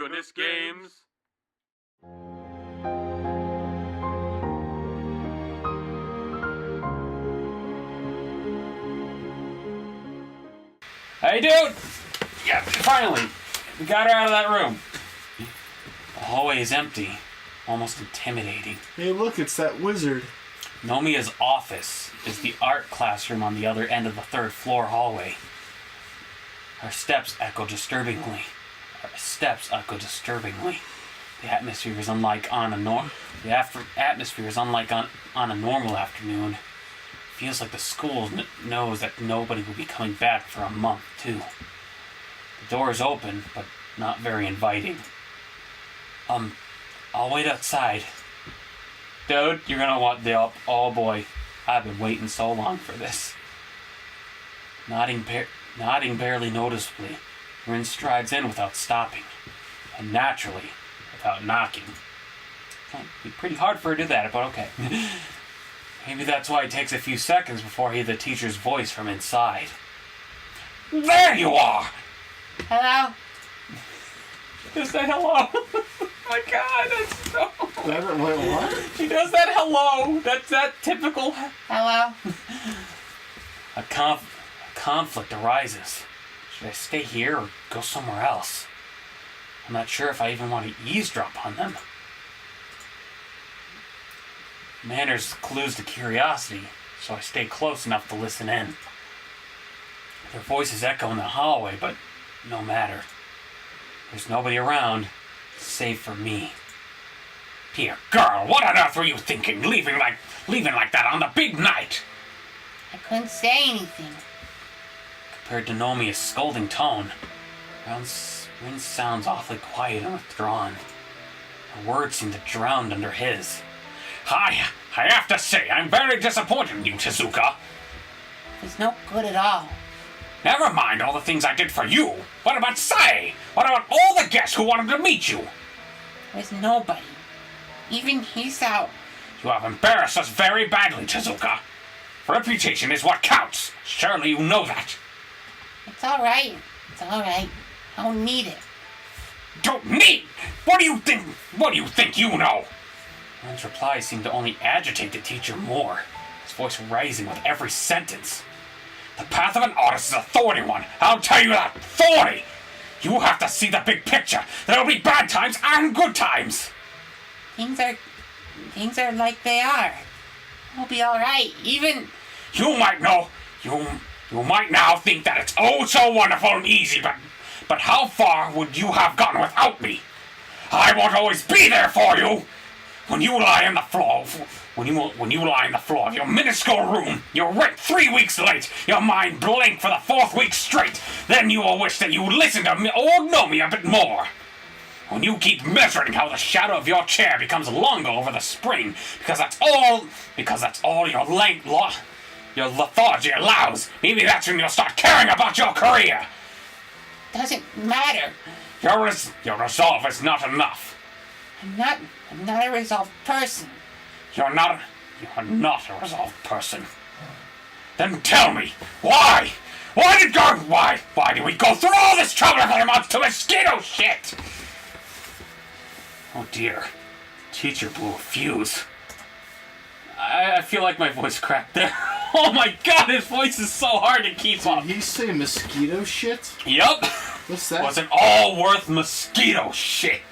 goodness games. Hey, dude! Yeah, finally! We got her out of that room. The hallway is empty, almost intimidating. Hey, look, it's that wizard. Nomia's office is the art classroom on the other end of the third floor hallway. Our steps echo disturbingly. The atmosphere is unlike on a normal afternoon. Feels like the school knows that nobody will be coming back for a month, too. The door is open, but not very inviting. I'll wait outside. Dude, you're gonna want the up. Oh boy, I've been waiting so long for this. Nodding barely noticeably, Rin strides in without stopping, and naturally, without knocking. It'd be pretty hard for her to do that, but okay. Maybe that's why it takes a few seconds before I hear the teacher's voice from inside. There you are! Hello? Just say hello. Oh my god, that's so... What? He does that hello. That's that typical... Hello? A conflict arises. Should I stay here or go somewhere else? I'm not sure if I even want to eavesdrop on them. Manners clues to curiosity, so I stay close enough to listen in. Their voices echo in the hallway, but no matter. There's nobody around, save for me. Dear girl, what on earth were you thinking, leaving like that on the big night? I couldn't say anything. Compared to Nomia's scolding tone, Rin sounds awfully quiet and withdrawn. Her words seem to drown under his. I have to say, I'm very disappointed in you, Tezuka. It was no good at all. Never mind all the things I did for you. What about Sae? What about all the guests who wanted to meet you? There's nobody. Even he's out. You have embarrassed us very badly, Tezuka. Reputation is what counts. Surely you know that. It's alright. I don't need it. Don't need? What do you think you know? Rin's reply seemed to only agitate the teacher more, his voice rising with every sentence. The path of an artist is a thorny one. I'll tell you that. Thorny! You have to see the big picture. There'll be bad times and good times. Things are like they are. It'll be alright. Even... You might now think that it's oh so wonderful and easy, but how far would you have gone without me? I won't always be there for you. When you lie on the floor of your minuscule room, you're rent 3 weeks late, your mind blank for the 4th week straight, then you will wish that you listened to me or know me a bit more. When you keep measuring how the shadow of your chair becomes longer over the spring, because that's all your lethargy allows, maybe that's when you'll start caring about your career. Doesn't matter. Your resolve is not enough. I'm not a resolved person. You're not a resolved person. Then tell me, why? Why did we go through all this trouble for the month to mosquito shit? Oh dear. Teacher blew a fuse. I feel like my voice cracked there. Oh my god, his voice is so hard to keep up. Did he say mosquito shit? Yup. What's that? Wasn't all worth mosquito shit.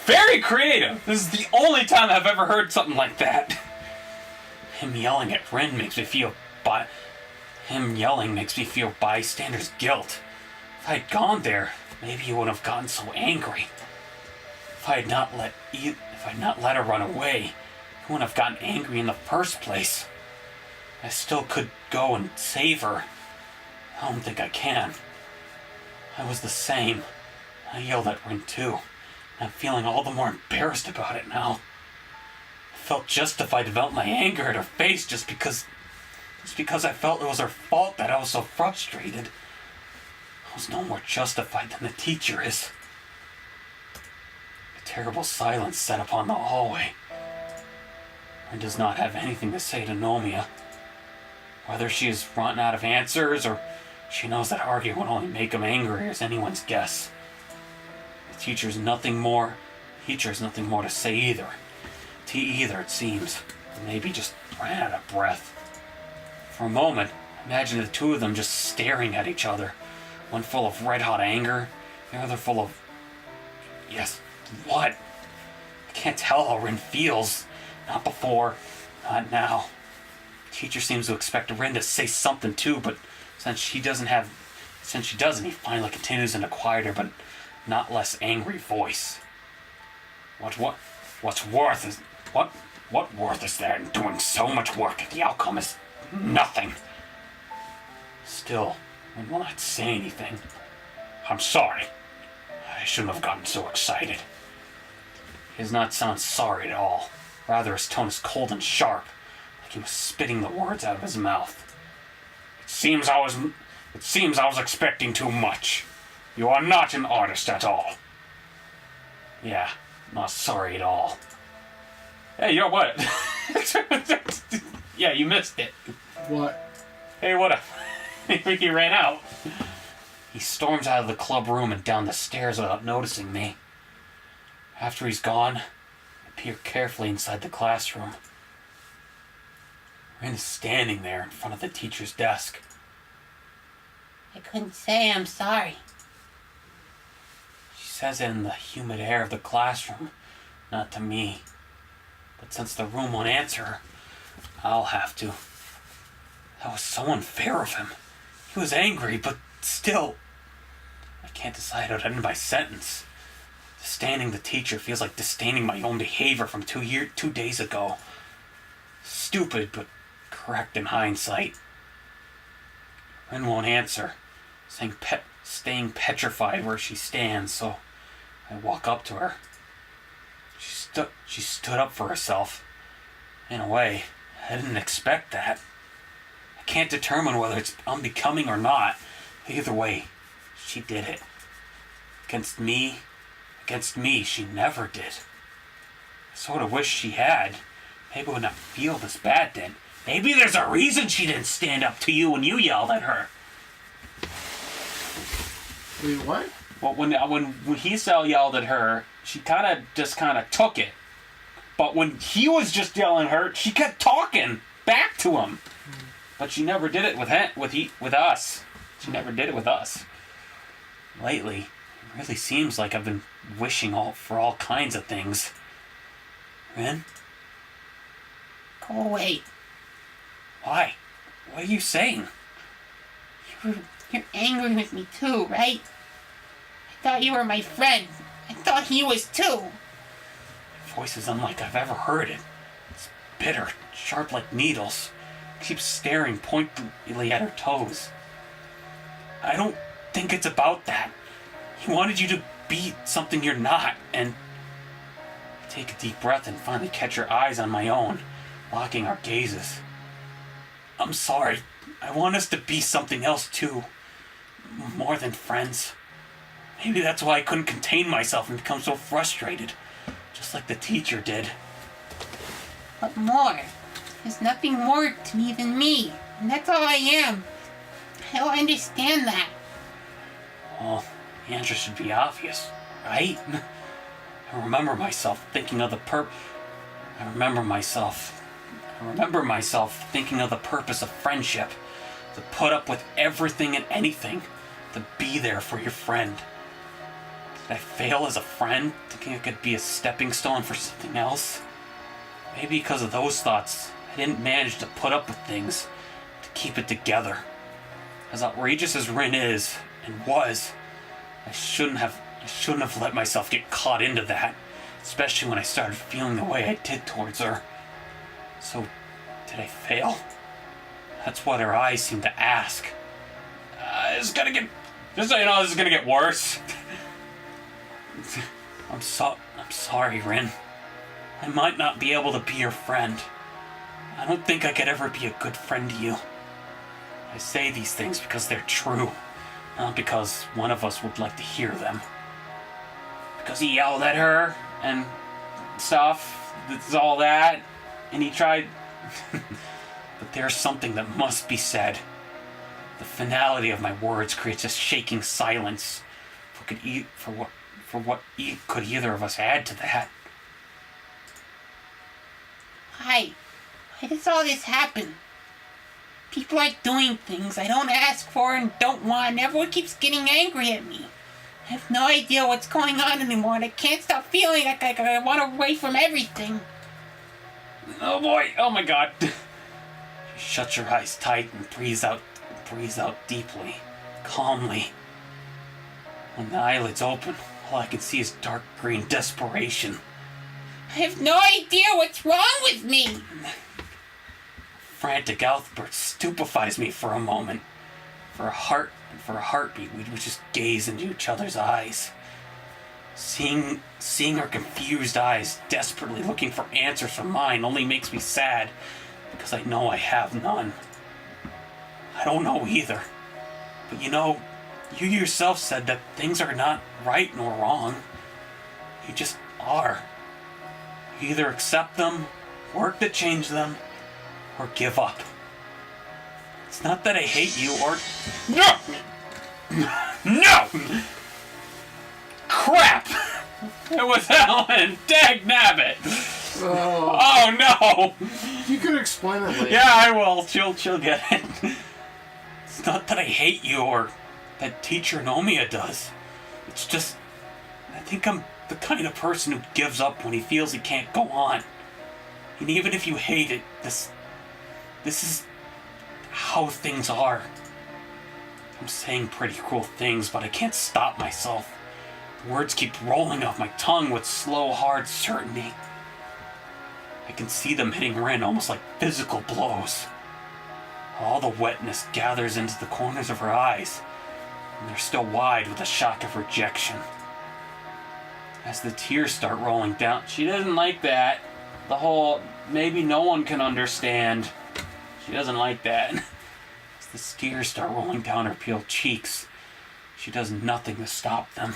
Very creative. This is the only time I've ever heard something like that. Him yelling makes me feel bystander's guilt. If I had gone there, maybe he wouldn't have gotten so angry. If I had not let her run away, he wouldn't have gotten angry in the first place. I still could go and save her. I don't think I can. I was the same. I yelled at Rin too. I'm feeling all the more embarrassed about it now. I felt justified to vent my anger at her face just because I felt it was her fault that I was so frustrated. I was no more justified than the teacher is. A terrible silence set upon the hallway. Rin does not have anything to say to Nomiya. Whether she has run out of answers or she knows that arguing would only make him angrier is anyone's guess. Teacher has nothing more to say either. To either, it seems. Maybe just ran out of breath. For a moment, imagine the two of them just staring at each other. One full of red-hot anger, the other full of... Yes, what? I can't tell how Rin feels. Not before, not now. Teacher seems to expect Rin to say something too, but since she doesn't, he finally continues in a quieter but not less angry voice. What worth is there in doing so much work if the outcome is nothing? Still, Rin will not say anything. I'm sorry. I shouldn't have gotten so excited. He does not sound sorry at all. Rather, his tone is cold and sharp, like he was spitting the words out of his mouth. It seems I was expecting too much. You are not an artist at all. Yeah, not sorry at all. Hey, yo, what? Yeah, you missed it. What? Hey, what up? I think he ran out. He storms out of the club room and down the stairs without noticing me. After he's gone, I peer carefully inside the classroom. Rin is standing there in front of the teacher's desk. I couldn't say I'm sorry. She says it in the humid air of the classroom, not to me. But since the room won't answer her, I'll have to. That was so unfair of him. He was angry, but still... I can't decide how to end my sentence. Disdaining the teacher feels like disdaining my own behavior from 2 days ago. Stupid, but correct in hindsight. Rin won't answer, staying petrified where she stands, so I walk up to her. She stood up for herself. In a way, I didn't expect that. I can't determine whether it's unbecoming or not. Either way, she did it. Against me, she never did. I sort of wish she had. Maybe it would not feel this bad then. Maybe there's a reason she didn't stand up to you when you yelled at her. Wait, what? Well, when he yelled at her, she kind of took it. But when he was just yelling at her, she kept talking back to him. But she never did it with us. She never did it with us. Lately, it really seems like I've been wishing for all kinds of things. Rin? Go away. Why? What are you saying? You're angry with me too, right? I thought you were my friend. I thought he was too. Your voice is unlike I've ever heard it. It's bitter, sharp like needles. Keeps staring pointedly at her toes. I don't think it's about that. He wanted you to be something you're not, and... I take a deep breath and finally catch her eyes on my own, locking our gazes. I'm sorry. I want us to be something else too. More than friends. Maybe that's why I couldn't contain myself and become so frustrated. Just like the teacher did. What more? There's nothing more to me than me. And that's all I am. I don't understand that. Well, the answer should be obvious, right? I remember myself thinking of the I remember myself thinking of the purpose of friendship. To put up with everything and anything. To be there for your friend. Did I fail as a friend, thinking it could be a stepping stone for something else? Maybe because of those thoughts, I didn't manage to put up with things, to keep it together. As outrageous as Rin is, and was, I shouldn't have let myself get caught into that, especially when I started feeling the way I did towards her. So, did I fail? That's what her eyes seemed to ask. Just so you know, this is gonna get worse. I'm sorry, Rin. I might not be able to be your friend. I don't think I could ever be a good friend to you. I say these things because they're true, not because one of us would like to hear them. Because he yelled at her and stuff, it's all that, and he tried... But there's something that must be said. The finality of my words creates a shaking silence. For for what could either of us add to that. Why? Why does all this happen? People are doing things I don't ask for and don't want, and everyone keeps getting angry at me. I have no idea what's going on anymore, and I can't stop feeling like I want to away from everything. Oh boy, oh my god. She shuts her eyes tight and breathes out deeply, calmly. When the eyelids open, all I can see is dark green desperation. I have no idea what's wrong with me. Frantic outburst stupefies me for a moment. For a heartbeat, we would just gaze into each other's eyes. Seeing her confused eyes, desperately looking for answers from mine, only makes me sad, because I know I have none. I don't know either. But you yourself said that things are not right nor wrong. You just are. You either accept them, work to change them, or give up. It's not that I hate you or... No! No! Crap! It was Ellen! Dagnabbit! Oh no! You can explain it later. Yeah, I will. She'll get it. It's not that I hate you or that teacher Nomiya does. It's just... I think I'm the kind of person who gives up when he feels he can't go on. And even if you hate it, this is how things are. I'm saying pretty cruel things, but I can't stop myself. The words keep rolling off my tongue with slow, hard certainty. I can see them hitting Rin almost like physical blows. All the wetness gathers into the corners of her eyes, and they're still wide with the shock of rejection. As the tears start rolling down, she doesn't like that. The whole, maybe no one can understand. She doesn't like that. As the tears start rolling down her peeled cheeks, she does nothing to stop them.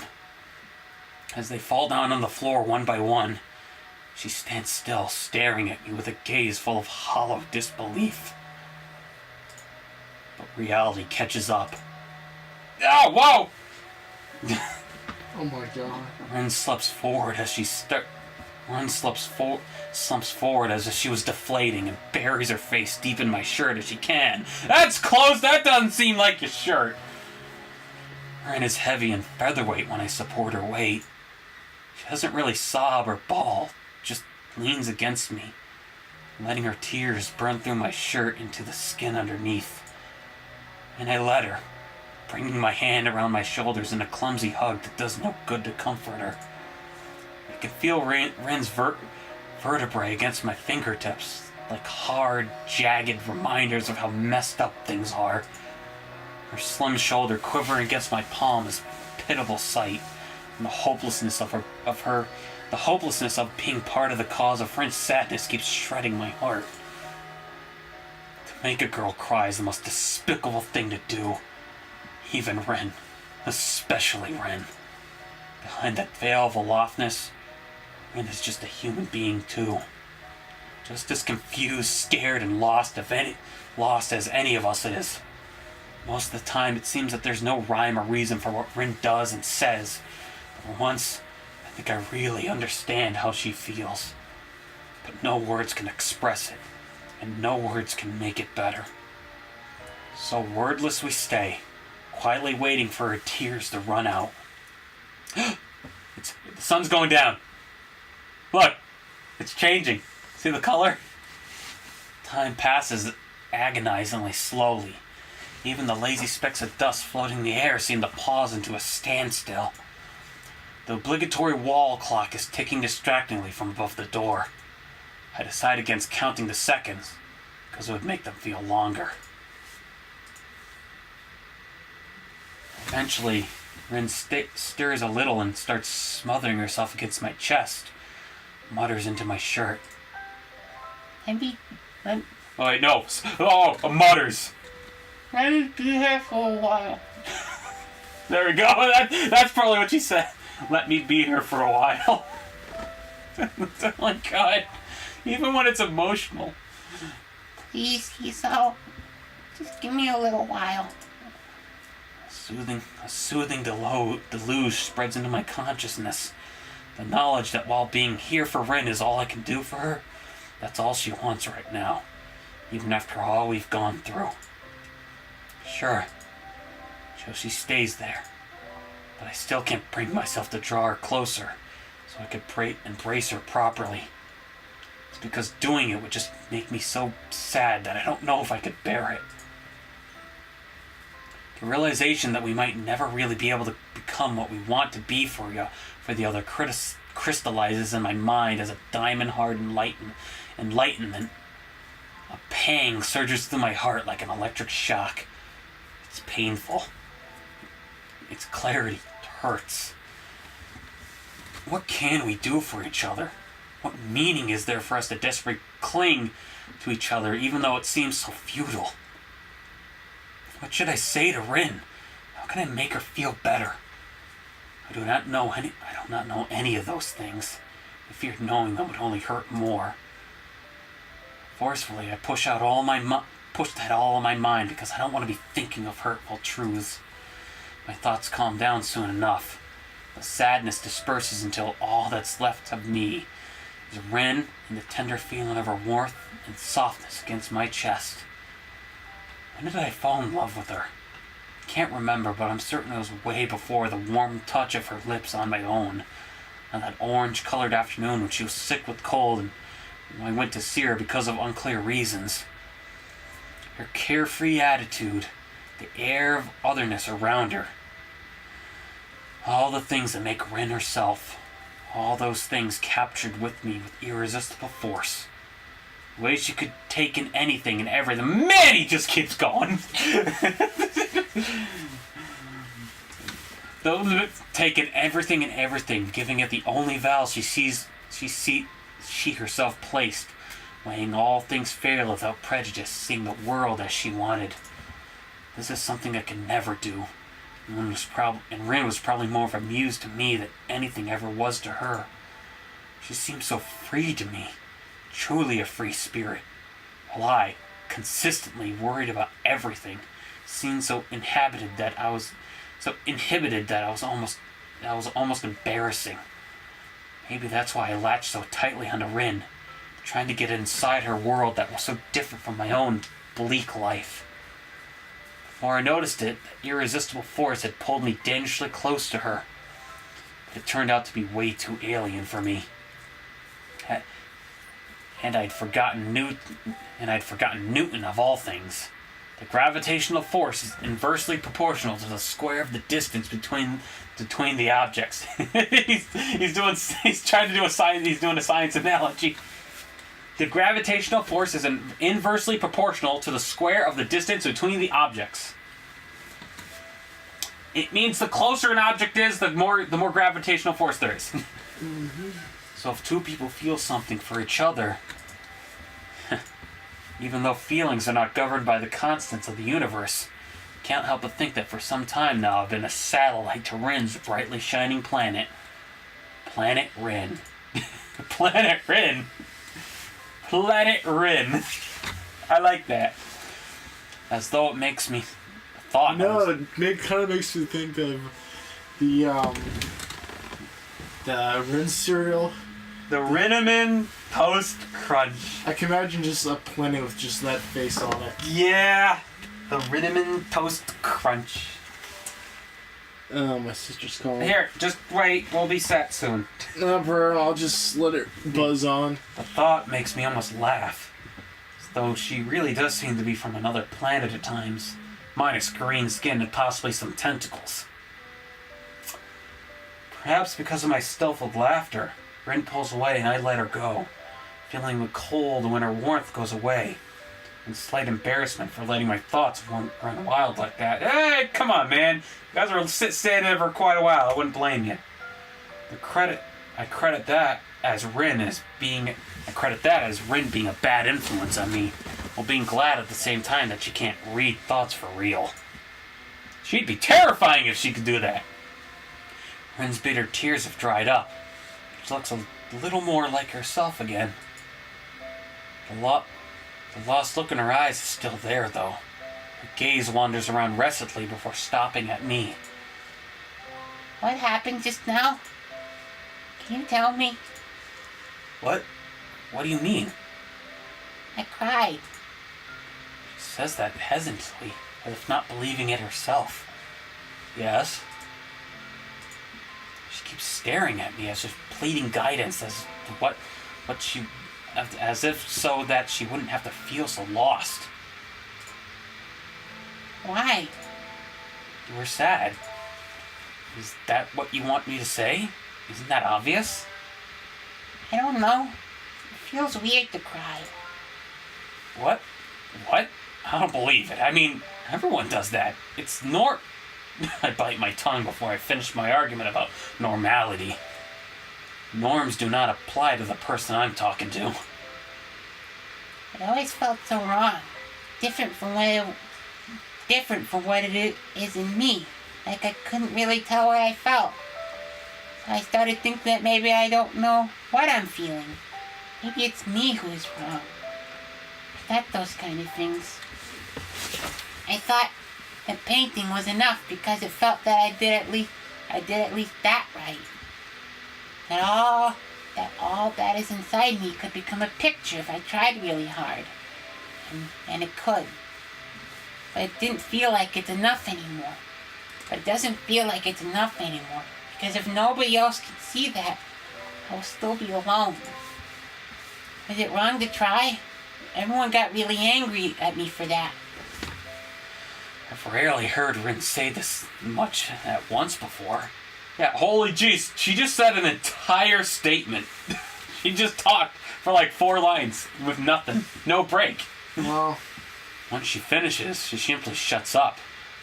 As they fall down on the floor one by one, she stands still, staring at me with a gaze full of hollow disbelief. But reality catches up. Oh, whoa! Oh my god. Ren slumps forward as slumps forward as if she was deflating and buries her face deep in my shirt as she can. That's close! That doesn't seem like your shirt! Ren is heavy and featherweight when I support her weight. She doesn't really sob or bawl, just leans against me, letting her tears burn through my shirt into the skin underneath. And I let her, bringing my hand around my shoulders in a clumsy hug that does no good to comfort her. I can feel Ren's vertebrae against my fingertips, like hard, jagged reminders of how messed up things are. Her slim shoulder quivering against my palm is a pitiable sight, and the hopelessness the hopelessness of being part of the cause of Ren's sadness keeps shredding my heart. To make a girl cry is the most despicable thing to do. Even Ren, especially Ren. Behind that veil of aloftness, Ren is just a human being too. Just as confused, scared, and lost as any of us is. Most of the time it seems that there's no rhyme or reason for what Ren does and says. But for once, I think I really understand how she feels. But no words can express it, and no words can make it better. So wordless we stay, quietly waiting for her tears to run out. The sun's going down. Look, it's changing. See the color? Time passes agonizingly slowly. Even the lazy specks of dust floating in the air seem to pause into a standstill. The obligatory wall clock is ticking distractingly from above the door. I decide against counting the seconds, because it would make them feel longer. Eventually, Rin stirs a little and starts smothering herself against my chest. Mutters into my shirt. Oh wait, no. Oh, mutters. Let me be here for a while. There we go. That's probably what she said. Let me be here for a while. Oh my god. Even when it's emotional. Please, Kiso. Just give me a little while. A soothing deluge spreads into my consciousness. The knowledge that while being here for Rin is all I can do for her, that's all she wants right now, even after all we've gone through. Sure, so she stays there, but I still can't bring myself to draw her closer so I could embrace her properly. It's because doing it would just make me so sad that I don't know if I could bear it. The realization that we might never really be able to become what we want to be for the other crystallizes in my mind as a diamond-hard enlightenment. A pang surges through my heart like an electric shock. It's painful. Its clarity hurts. What can we do for each other? What meaning is there for us to desperately cling to each other even though it seems so futile? What should I say to Rin? How can I make her feel better? I do not know any of those things. I feared knowing them would only hurt more. Forcefully, I push that all in my mind because I don't want to be thinking of hurtful truths. My thoughts calm down soon enough. The sadness disperses until all that's left of me is Rin and the tender feeling of her warmth and softness against my chest. When did I fall in love with her? I can't remember, but I'm certain it was way before the warm touch of her lips on my own. On that orange-colored afternoon when she was sick with cold and I went to see her because of unclear reasons. Her carefree attitude, the air of otherness around her. All the things that make Rin herself. All those things captured with me with irresistible force. The way she could take in anything and everything. Man, he just keeps going. Those taking everything and everything, giving it the only value she herself placed, weighing all things fairly without prejudice, seeing the world as she wanted. This is something I can never do. And Rin was probably more of a muse to me than anything ever was to her. She seemed so free to me, truly a free spirit, while I, consistently worried about everything, seemed so inhibited that I was almost embarrassing. Maybe that's why I latched so tightly onto Rin, trying to get inside her world that was so different from my own bleak life. Before I noticed it, the irresistible force had pulled me dangerously close to her. But it turned out to be way too alien for me. And I'd forgotten Newton of all things. The gravitational force is inversely proportional to the square of the distance between the objects. he's doing a science analogy. The gravitational force is inversely proportional to the square of the distance between the objects. It means the closer an object is, the more gravitational force there is. Mm-hmm. So if two people feel something for each other, even though feelings are not governed by the constants of the universe, I can't help but think that for some time now I've been a satellite to Rin's brightly shining planet. Planet Rin. Planet Rin. Planet Rin. I like that. As though it makes me thought. No, it kind of makes me think of the Rin cereal. The Rinneman Toast Crunch. I can imagine just a planet with just that face on it. Yeah. The Rinneman Toast Crunch. Oh, my sister's calling. Here, just wait. We'll be set soon. No, bro, I'll just let it buzz on. The thought makes me almost laugh. As though she really does seem to be from another planet at times. Minus green skin and possibly some tentacles. Perhaps because of my stifled laughter, Rin pulls away and I let her go, feeling the cold when her warmth goes away, and slight embarrassment for letting my thoughts run wild like that. Hey, come on, man. You guys were standing there for quite a while. I wouldn't blame you. I credit that as Rin being a bad influence on me, while being glad at the same time that she can't read thoughts for real. She'd be terrifying if she could do that. Rin's bitter tears have dried up. She looks a little more like herself again. The lost look in her eyes is still there, though. Her gaze wanders around restlessly before stopping at me. What happened just now? Can you tell me? What? What do you mean? I cried. She says that hesitantly, as if not believing it herself. Yes? She keeps staring at me as if pleading guidance as to what she... as if so that she wouldn't have to feel so lost. Why? You were sad. Is that what you want me to say? Isn't that obvious? I don't know. It feels weird to cry. What? What? I don't believe it. I mean, everyone does that. It's I bite my tongue before I finish my argument about normality. Norms do not apply to the person I'm talking to. It always felt so wrong. Different from what it is in me. Like I couldn't really tell what I felt. So I started thinking that maybe I don't know what I'm feeling. Maybe it's me who is wrong. I thought those kind of things. I thought that painting was enough because it felt that I did at least that right. That all that is inside me could become a picture if I tried really hard. And it could. But it didn't feel like it's enough anymore. But it doesn't feel like it's enough anymore. Because if nobody else can see that, I'll still be alone. Was it wrong to try? Everyone got really angry at me for that. I've rarely heard Rin say this much at once before. Yeah, holy jeez, she just said an entire statement. She just talked for like 4 lines with nothing, no break. Well, Once she finishes, she simply shuts up,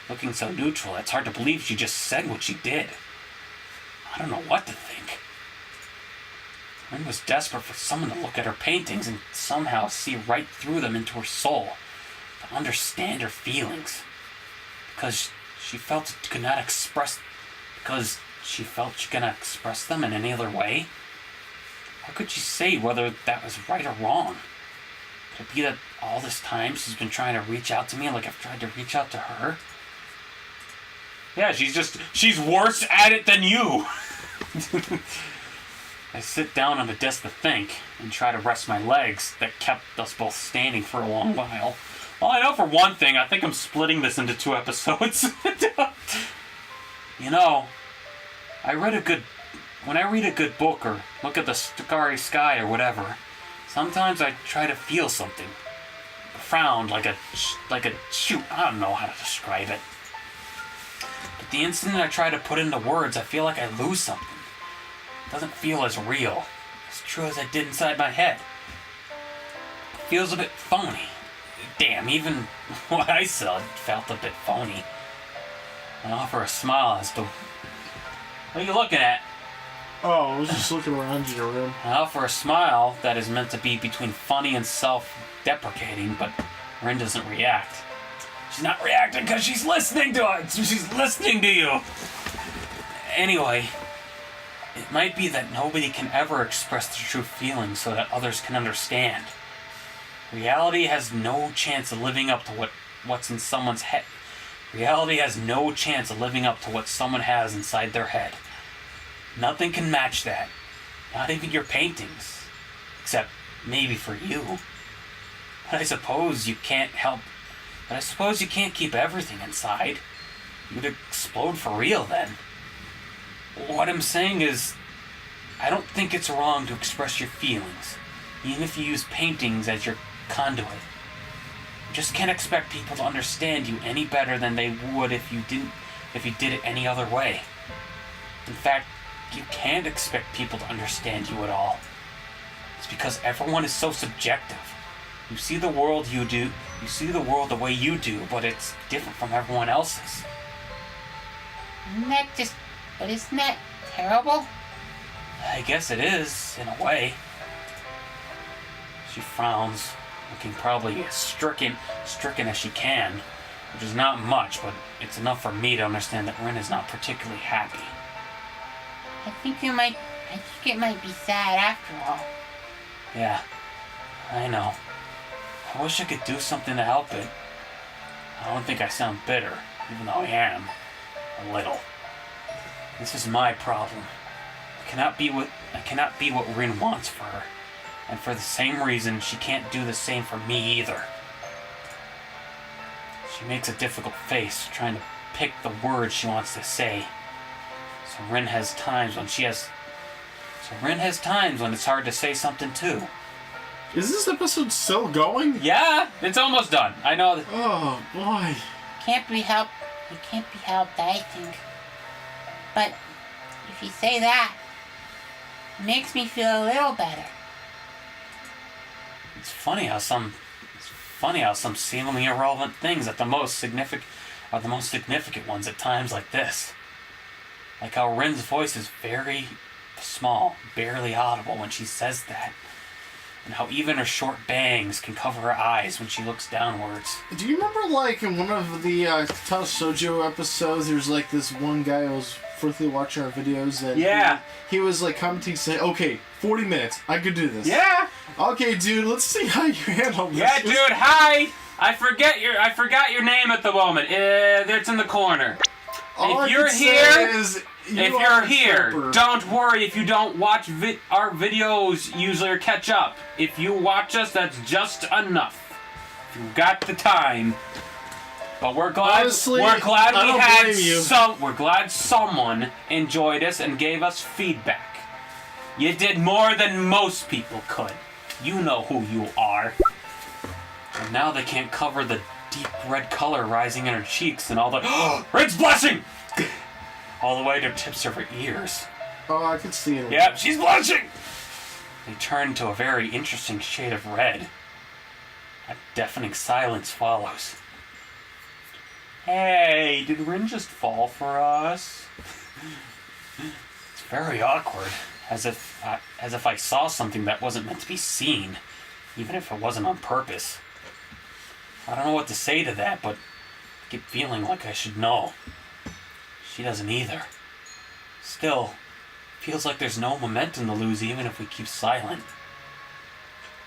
looking so neutral it's hard to believe she just said what she did. I don't know what to think. Rin was desperate for someone to look at her paintings and somehow see right through them into her soul, to understand her feelings. Because she felt she could not express them in any other way. How could she say whether that was right or wrong? Could it be that all this time she's been trying to reach out to me like I've tried to reach out to her? Yeah, she's worse at it than you. I sit down on the desk to think and try to rest my legs that kept us both standing for a long while. Well, I know for one thing, I think I'm splitting this into 2 episodes. You know, when I read a good book or look at the starry sky or whatever, sometimes I try to feel something. A frown, like a shoot, I don't know how to describe it. But the instant I try to put into words, I feel like I lose something. It doesn't feel as real, as true as I did inside my head. It feels a bit phony. Damn, even what I said felt a bit phony. I offer a smile as to... What are you looking at? oh, I was just looking around your room. I offer a smile that is meant to be between funny and self-deprecating, but Rin doesn't react. She's not reacting because she's listening to it. She's listening to you. Anyway, it might be that nobody can ever express their true feelings so that others can understand. Reality has no chance of living up to what's in someone's head. Reality has no chance of living up to what someone has inside their head. Nothing can match that. Not even your paintings. Except maybe for you. But I suppose you can't keep everything inside. You'd explode for real then. What I'm saying is, I don't think it's wrong to express your feelings, even if you use paintings as your conduit. You just can't expect people to understand you any better than they would if you did it any other way. In fact, you can't expect people to understand you at all. It's because everyone is so subjective. You see the world you do, you see the world the way you do, but it's different from everyone else's. Isn't that terrible? I guess it is, in a way. She frowns, looking probably as stricken as she can, which is not much, but it's enough for me to understand that Rin is not particularly happy. I think it might be sad after all. Yeah, I know. I wish I could do something to help it. I don't think I sound bitter, even though I am. A little. This is my problem. I cannot be what Rin wants for her. And for the same reason, she can't do the same for me either. She makes a difficult face, trying to pick the words she wants to say. So Rin has times when it's hard to say something too. Is this episode still going? Yeah, it's almost done. I know that. Oh, boy. Can't be helped. It can't be helped, I think. But if you say that, it makes me feel a little better. It's funny how some seemingly irrelevant things are the most significant ones at times like this. Like how Rin's voice is very small, barely audible when she says that. And how even her short bangs can cover her eyes when she looks downwards. Do you remember, like, in one of the Katawa Shoujo episodes, there's, like, this one guy who was firstly watching our videos, and yeah, he was, like, commenting, saying, okay, 40 minutes, I could do this. Yeah! Okay, dude, let's see how you handle this. Yeah, dude, hi! I forgot your name at the moment. It's in the corner. All if you're here, trooper. don't worry if you don't watch our videos usually or catch up. If you watch us, that's just enough. If you've got the time. But we're glad. Honestly, we're glad I we don't had blame you. We're glad someone enjoyed us and gave us feedback. You did more than most people could. You know who you are. And now they can't cover the deep red color rising in her cheeks and all the Red's blushing! All the way to the tips of her ears. Oh, I can see it. Yep, she's blushing! They turn to a very interesting shade of red. A deafening silence follows. Hey, did Rin just fall for us? It's very awkward, as if I saw something that wasn't meant to be seen, even if it wasn't on purpose. I don't know what to say to that, but I keep feeling like I should know. She doesn't either. Still, feels like there's no momentum to lose even if we keep silent.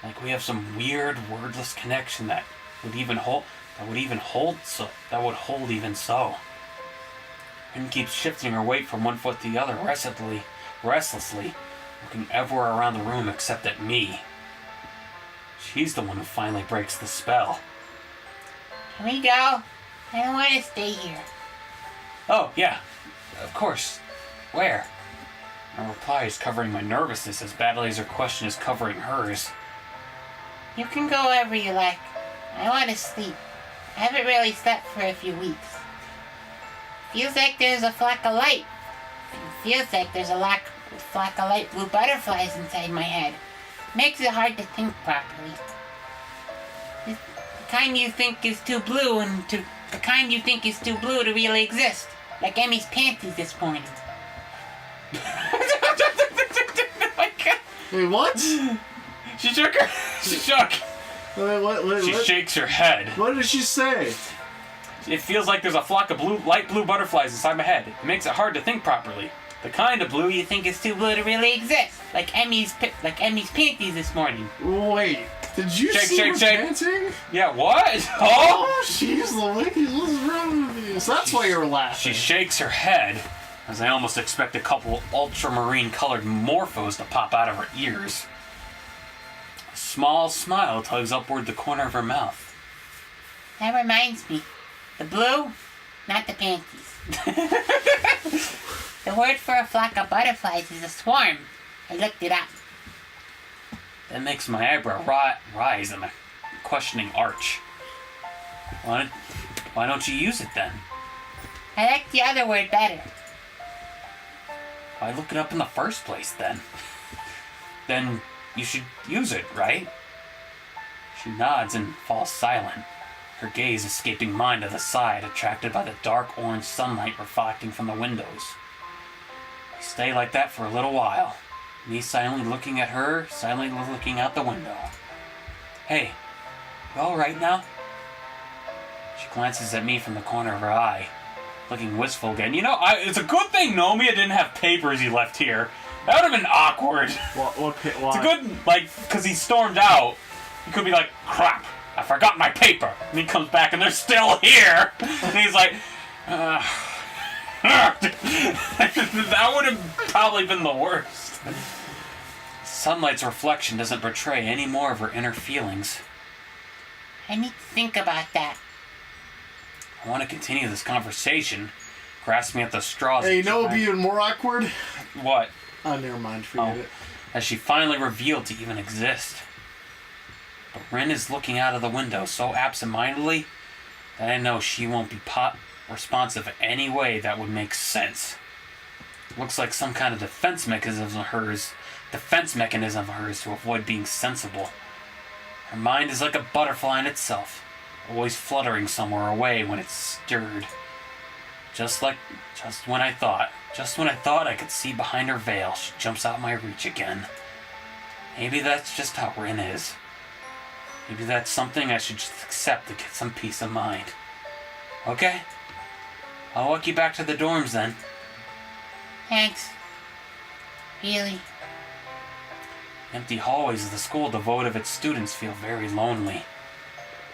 Like we have some weird, wordless connection that would hold even so. Rin keeps shifting her weight from one foot to the other restlessly, looking everywhere around the room except at me. She's the one who finally breaks the spell. Can we go? I don't want to stay here. Oh, yeah. Of course. Where? My reply is covering my nervousness as badly as her question is covering hers. You can go wherever you like. I want to sleep. I haven't really slept for a few weeks. Feels like there's a flock of light. Feels like there's a flock of light blue butterflies inside my head. Makes it hard to think properly. The kind you think is too blue to really exist. Like Emmy's panties this morning. Wait, what? She shook. She shakes her head. What did she say? It feels like there's a flock of light blue butterflies inside my head. It makes it hard to think properly. The kind of blue you think is too blue to really exist. Like Emmy's panties this morning. Wait, did you see her panting? Yeah, what? Oh, she's the wicked. What's wrong with you? So that's why you were laughing. She shakes her head, as I almost expect a couple ultramarine colored morphos to pop out of her ears. A small smile tugs upward the corner of her mouth. That reminds me. The blue, not the panties. The word for a flock of butterflies is a swarm. I looked it up. That makes my eyebrow rise in a questioning arch. Why don't you use it then? I like the other word better. Why look it up in the first place then? Then you should use it, right? She nods and falls silent, her gaze escaping mine to the side, attracted by the dark orange sunlight reflecting from the windows. We stay like that for a little while, me silently looking at her, silently looking out the window. Hey, you alright now? She glances at me from the corner of her eye, looking wistful again. You know, it's a good thing Nomiya didn't have papers he left here. That would have been awkward. What? It's a good, because he stormed out. He could be like, crap, I forgot my paper. And he comes back and they're still here. And he's like, that would have probably been the worst. Sunlight's reflection doesn't betray any more of her inner feelings. I need to think about that. I want to continue this conversation, grasping at the straws. Hey, you know what would be even more awkward? What? Oh, never mind. Forget it. As she finally revealed to even exist. But Rin is looking out of the window so absentmindedly that I know she won't be responsive in any way that would make sense. Looks like some kind of defense mechanism of hers to avoid being sensible. Her mind is like a butterfly in itself, always fluttering somewhere away when it's stirred. Just when I thought I could see behind her veil, she jumps out my reach again. Maybe that's just how Rin is. Maybe that's something I should just accept to get some peace of mind. Okay? I'll walk you back to the dorms then. Thanks. Really? Empty hallways of the school devoid of its students feel very lonely.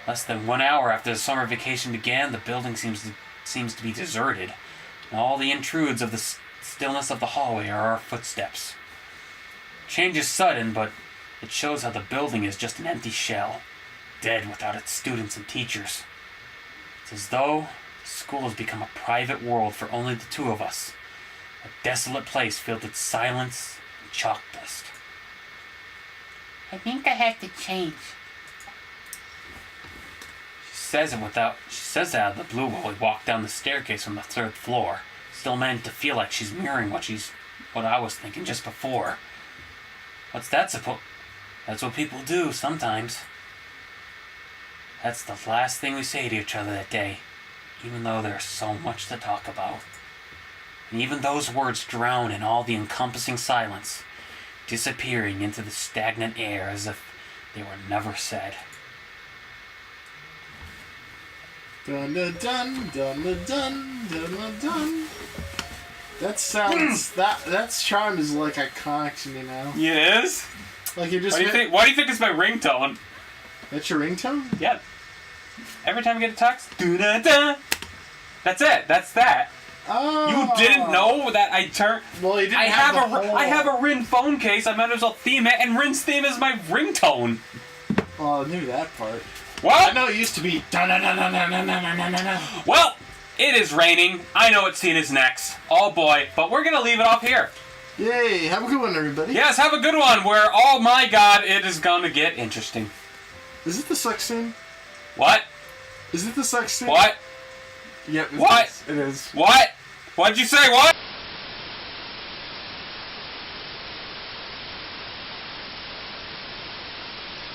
Less than 1 hour after the summer vacation began, the building seems to be deserted, and all the intrudes of the stillness of the hallway are our footsteps. Change is sudden, but it shows how the building is just an empty shell, dead without its students and teachers. It's as though the school has become a private world for only the two of us, a desolate place filled with silence and chalk dust. I think I have to change. She says that out of the blue while we walk down the staircase from the 3rd floor, still meant to feel like she's mirroring what I was thinking just before. What's that supposed? That's what people do sometimes. That's the last thing we say to each other that day, even though there's so much to talk about. And even those words drown in all the encompassing silence, disappearing into the stagnant air as if they were never said. Dun dun dun dun dun dun dun dun. That sounds that charm is like iconic to me now. It is? Like you just. Why do you think it's my ringtone? That's your ringtone? Yeah. Every time I get a text, do-da-da. That's it. That's that. Oh. You didn't know that I turned. Well, you didn't I have a Rin phone case. I might as well theme it, and Rin's theme is my ringtone. Well, I knew that part. Well, I know it used to be. Well, it is raining. I know what scene is next. Oh boy, but we're gonna leave it off here. Yay! Have a good one, everybody. Yes, have a good one. Where, oh my God, it is gonna get interesting. Is it the sex scene? What? Is it the sex scene? What? Yep. What? It is. What? What'd you say? What?